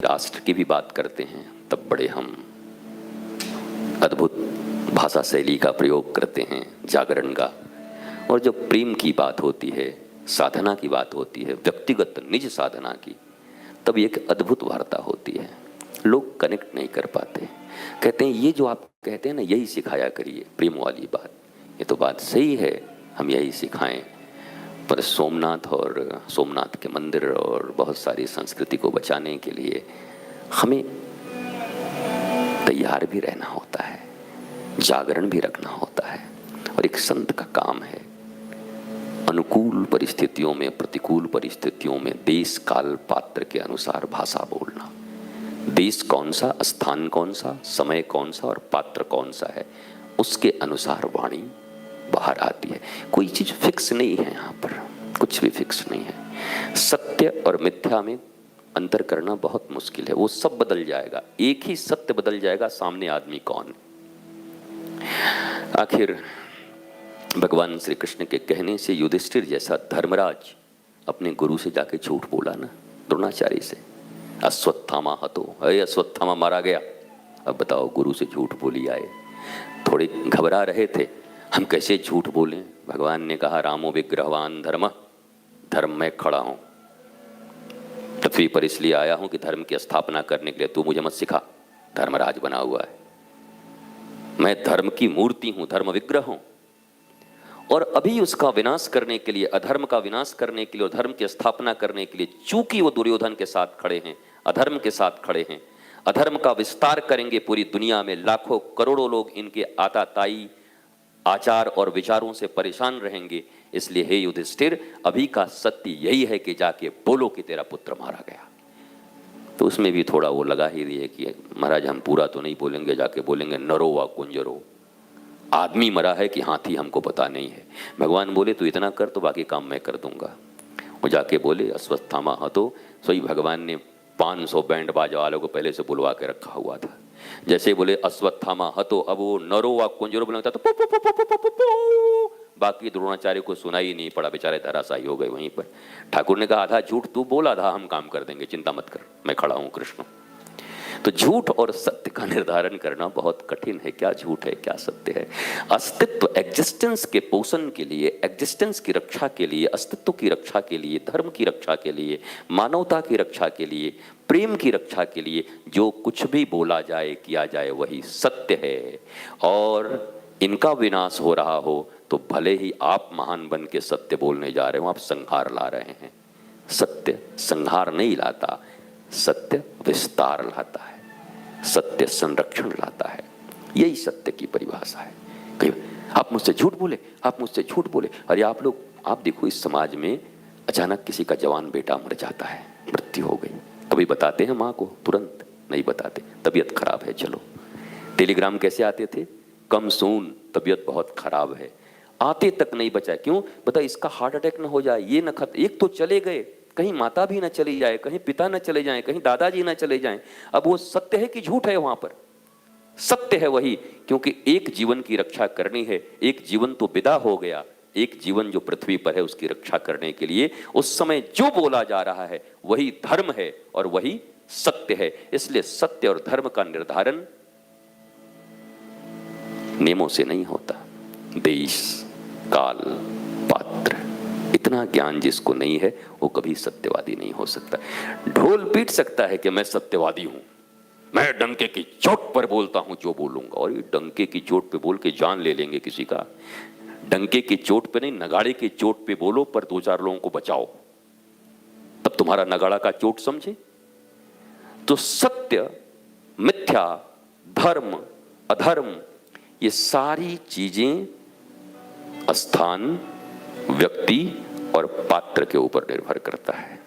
राष्ट्र की भी बात करते हैं तब बड़े हम अद्भुत भाषा शैली का प्रयोग करते हैं जागरण का। और जब प्रेम की बात होती है, साधना की बात होती है, व्यक्तिगत निज साधना की, तब एक अद्भुत वार्ता होती है। लोग कनेक्ट नहीं कर पाते, कहते हैं ये जो आप कहते हैं ना, यही सिखाया करिए प्रेम वाली बात। ये तो बात सही है, हम यही सिखाएं, पर सोमनाथ के मंदिर और बहुत सारी संस्कृति को बचाने के लिए हमें तैयार भी रहना होता है, जागरण भी रखना होता है। और एक संत का काम है अनुकूल परिस्थितियों में, प्रतिकूल परिस्थितियों में देश काल पात्र के अनुसार भाषा बोलना। देश कौन सा, स्थान कौन सा, समय कौन सा और पात्र कौन सा है, उसके अनुसार वाणी बाहर आती है। कोई चीज फिक्स नहीं है, यहाँ पर कुछ भी फिक्स नहीं है। सत्य और मिथ्या में अंतर करना बहुत मुश्किल है, वो सब बदल जाएगा, एक ही सत्य बदल जाएगा, सामने आदमी कौन। आखिर भगवान श्री कृष्ण के कहने से युधिष्ठिर जैसा धर्मराज अपने गुरु से जाके झूठ बोला ना, द्रोणाचार्य से, अश्वत्थामा हतो, अरे अश्वत्थामा मारा गया। अब बताओ, गुरु से झूठ बोली आए, थोड़े घबरा रहे थे, हम कैसे झूठ बोलें। भगवान ने कहा रामो विग्रहवान धर्म, धर्म में खड़ा हूं, पृथ्वी पर इसलिए आया हूं कि धर्म की स्थापना करने के लिए। तू मुझे मत सिखा, धर्मराज बना हुआ है, मैं धर्म की मूर्ति हूं, धर्म विग्रह हूं। और अभी उसका विनाश करने के लिए, अधर्म का विनाश करने के लिए और धर्म की स्थापना करने के लिए, चूंकि वो दुर्योधन के साथ खड़े हैं, अधर्म के साथ खड़े हैं, अधर्म का विस्तार करेंगे पूरी दुनिया में, लाखों करोड़ों लोग इनके आताताई आचार और विचारों से परेशान रहेंगे। इसलिए हे युधिष्ठिर, अभी का सत्य यही है कि जाके बोलो कि तेरा पुत्र मारा गया। तो उसमें भी थोड़ा वो लगा ही रही है कि महाराज हम पूरा तो नहीं बोलेंगे, जाके बोलेंगे नरो व कुंजरो, आदमी मरा है कि हाथी हमको पता नहीं है। भगवान बोले तू इतना कर तो बाकी काम मैं कर दूंगा। वो जाके बोले अश्वत्थामा हतो, सोई भगवान ने 500 बैंड बाजा वालों को पहले से बुलवा के रखा हुआ था। जैसे बोले अश्वत्थामा हतो, अब वो नरो व कुंजरो बोलता तो पु पु पु पु पु पु पु। बाकी द्रोणाचार्य को सुनाई नहीं पड़ा, बेचारे धराशायी हो गए वहीं पर। ठाकुर ने कहा आधा झूठ तू बोला, आधा हम काम कर देंगे, चिंता मत कर, मैं खड़ा हूं कृष्ण। तो झूठ और सत्य का निर्धारण करना बहुत कठिन है, क्या झूठ है क्या सत्य है। अस्तित्व, एग्जिस्टेंस के पोषण के लिए, एग्जिस्टेंस की रक्षा के लिए, अस्तित्व की रक्षा के लिए, धर्म की रक्षा के लिए, मानवता की रक्षा के लिए, प्रेम की रक्षा के लिए जो कुछ भी बोला जाए, किया जाए, वही सत्य है। और इनका विनाश हो रहा हो तो भले ही आप महान बन के सत्य बोलने जा रहे हो, आप संहार ला रहे हैं। सत्य संहार नहीं लाता, सत्य विस्तार लाता है, सत्य संरक्षण लाता है। यही सत्य की परिभाषा है। कहीं आप मुझसे झूठ बोले, आप मुझसे झूठ बोले। अरे आप लोग, आप देखो इस समाज में अचानक किसी का जवान बेटा मर जाता है, मृत्यु हो गई, कभी बताते हैं माँ को? तुरंत नहीं बताते, तबीयत खराब है चलो। टेलीग्राम कैसे आते थे? कम सून, तबीयत बहुत खराब है, आते तक नहीं बचा। क्यों? बता, इसका हार्ट अटैक न हो जाए, ये न खत, एक तो चले गए, कहीं माता भी न चली जाए, कहीं पिता न चले जाएं, कहीं दादाजी न चले जाएं। अब वो सत्य है कि झूठ है? वहां पर सत्य है वही, क्योंकि एक जीवन की रक्षा करनी है। एक जीवन तो विदा हो गया, एक जीवन जो पृथ्वी पर है उसकी रक्षा करने के लिए उस समय जो बोला जा रहा है वही धर्म है और वही सत्य है। इसलिए सत्य और धर्म का निर्धारण नियमों से नहीं होता, देश काल पात्र, इतना ज्ञान जिसको नहीं है वो कभी सत्यवादी नहीं हो सकता। ढोल पीट सकता है कि मैं सत्यवादी हूं, मैं डंके की चोट पर बोलता हूं जो बोलूंगा। और ये डंके की चोट पे बोल के जान ले लेंगे किसी का। डंके की चोट पे नहीं, नगाड़े की चोट पे बोलो, पर 2-4 लोगों को बचाओ, तब तुम्हारा नगाड़ा का चोट समझे। तो सत्य, मिथ्या, धर्म, अधर्म, ये सारी चीजें स्थान, व्यक्ति और पात्र के ऊपर निर्भर करता है।